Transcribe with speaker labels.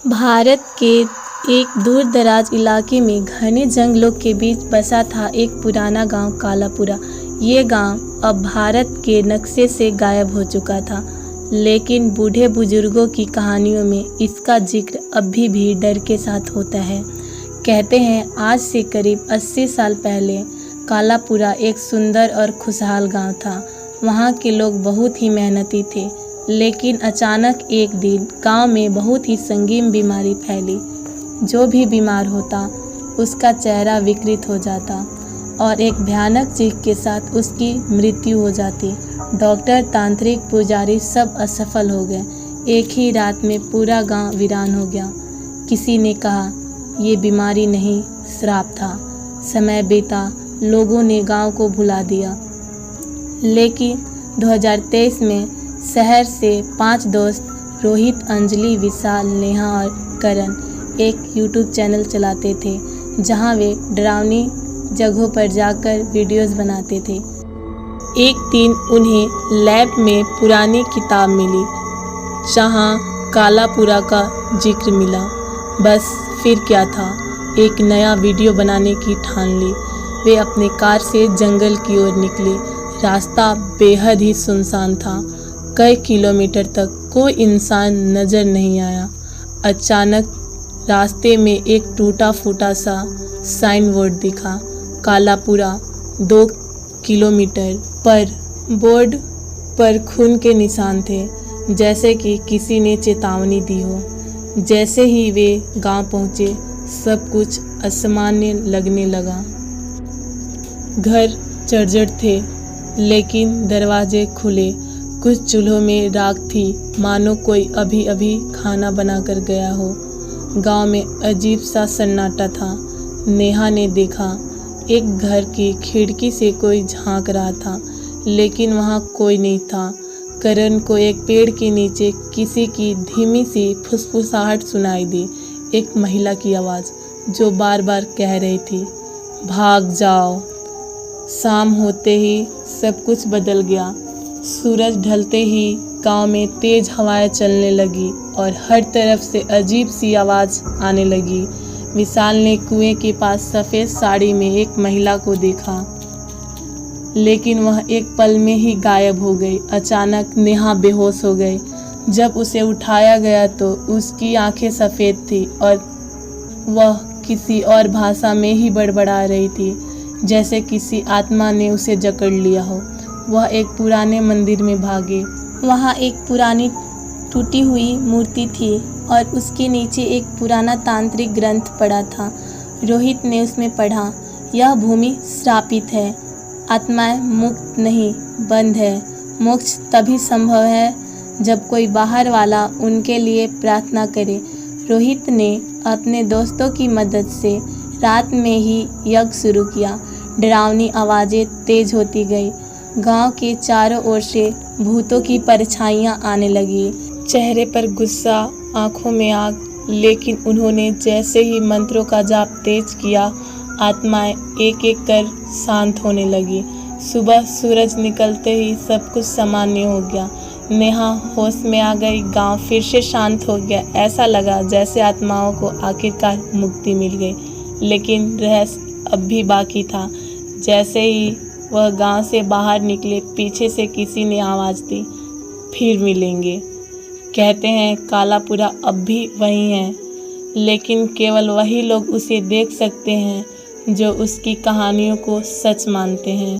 Speaker 1: भारत के एक दूर-दराज इलाके में घने जंगलों के बीच बसा था एक पुराना गांव कालापुरा। ये गांव अब भारत के नक्शे से गायब हो चुका था, लेकिन बूढ़े बुजुर्गों की कहानियों में इसका जिक्र अभी भी डर के साथ होता है। कहते हैं आज से करीब 80 साल पहले कालापुरा एक सुंदर और खुशहाल गांव था। वहाँ के लोग बहुत ही मेहनती थे, लेकिन अचानक एक दिन गांव में बहुत ही संगीन बीमारी फैली। जो भी बीमार होता उसका चेहरा विकृत हो जाता और एक भयानक चीख के साथ उसकी मृत्यु हो जाती। डॉक्टर, तांत्रिक, पुजारी सब असफल हो गए। एक ही रात में पूरा गांव वीरान हो गया। किसी ने कहा ये बीमारी नहीं, श्राप था। समय बीता, लोगों ने गांव को भुला दिया, लेकिन 2023 में शहर से 5 दोस्त रोहित, अंजलि, विशाल, नेहा और करण एक यूट्यूब चैनल चलाते थे, जहां वे डरावनी जगहों पर जाकर वीडियोस बनाते थे। एक दिन उन्हें लैब में पुरानी किताब मिली, जहां कालापुरा का जिक्र मिला। बस फिर क्या था, एक नया वीडियो बनाने की ठान ली। वे अपने कार से जंगल की ओर निकले। रास्ता बेहद ही सुनसान था। कई किलोमीटर तक कोई इंसान नजर नहीं आया। अचानक रास्ते में एक टूटा फूटा सा साइन बोर्ड दिखा, कालापुरा 2 किलोमीटर पर। बोर्ड पर खून के निशान थे, जैसे कि किसी ने चेतावनी दी हो। जैसे ही वे गांव पहुंचे, सब कुछ असामान्य लगने लगा। घर जर्जर थे, लेकिन दरवाजे खुले। कुछ चूल्हों में राख थी, मानो कोई अभी अभी खाना बनाकर गया हो। गांव में अजीब सा सन्नाटा था। नेहा ने देखा एक घर की खिड़की से कोई झांक रहा था, लेकिन वहां कोई नहीं था। करण को एक पेड़ के नीचे किसी की धीमी सी फुसफुसाहट सुनाई दी। एक महिला की आवाज़ जो बार बार कह रही थी, भाग जाओ। शाम होते ही सब कुछ बदल गया। सूरज ढलते ही गांव में तेज हवाएं चलने लगी और हर तरफ से अजीब सी आवाज़ आने लगी। विशाल ने कुएं के पास सफ़ेद साड़ी में एक महिला को देखा, लेकिन वह एक पल में ही गायब हो गई। अचानक नेहा बेहोश हो गई। जब उसे उठाया गया तो उसकी आंखें सफ़ेद थी और वह किसी और भाषा में ही बड़बड़ा रही थी, जैसे किसी आत्मा ने उसे जकड़ लिया हो। वह एक पुराने मंदिर में भागे। वहाँ एक पुरानी टूटी हुई मूर्ति थी और उसके नीचे एक पुराना तांत्रिक ग्रंथ पड़ा था। रोहित ने उसमें पढ़ा, यह भूमि श्रापित है, आत्माएं मुक्त नहीं, बंद है। मोक्ष तभी संभव है जब कोई बाहर वाला उनके लिए प्रार्थना करे। रोहित ने अपने दोस्तों की मदद से रात में ही यज्ञ शुरू किया। डरावनी आवाज़ें तेज होती गई। गांव के चारों ओर से भूतों की परछाइयां आने लगी। चेहरे पर गुस्सा, आंखों में आग। लेकिन उन्होंने जैसे ही मंत्रों का जाप तेज किया, आत्माएं एक एक कर शांत होने लगी। सुबह सूरज निकलते ही सब कुछ सामान्य हो गया। नेहा होश में आ गई। गांव फिर से शांत हो गया। ऐसा लगा जैसे आत्माओं को आखिरकार मुक्ति मिल गई, लेकिन रहस्य अब भी बाकी था। जैसे ही वह गांव से बाहर निकले, पीछे से किसी ने आवाज़ दी, फिर मिलेंगे। कहते हैं कालापुरा अब भी वही है, लेकिन केवल वही लोग उसे देख सकते हैं जो उसकी कहानियों को सच मानते हैं।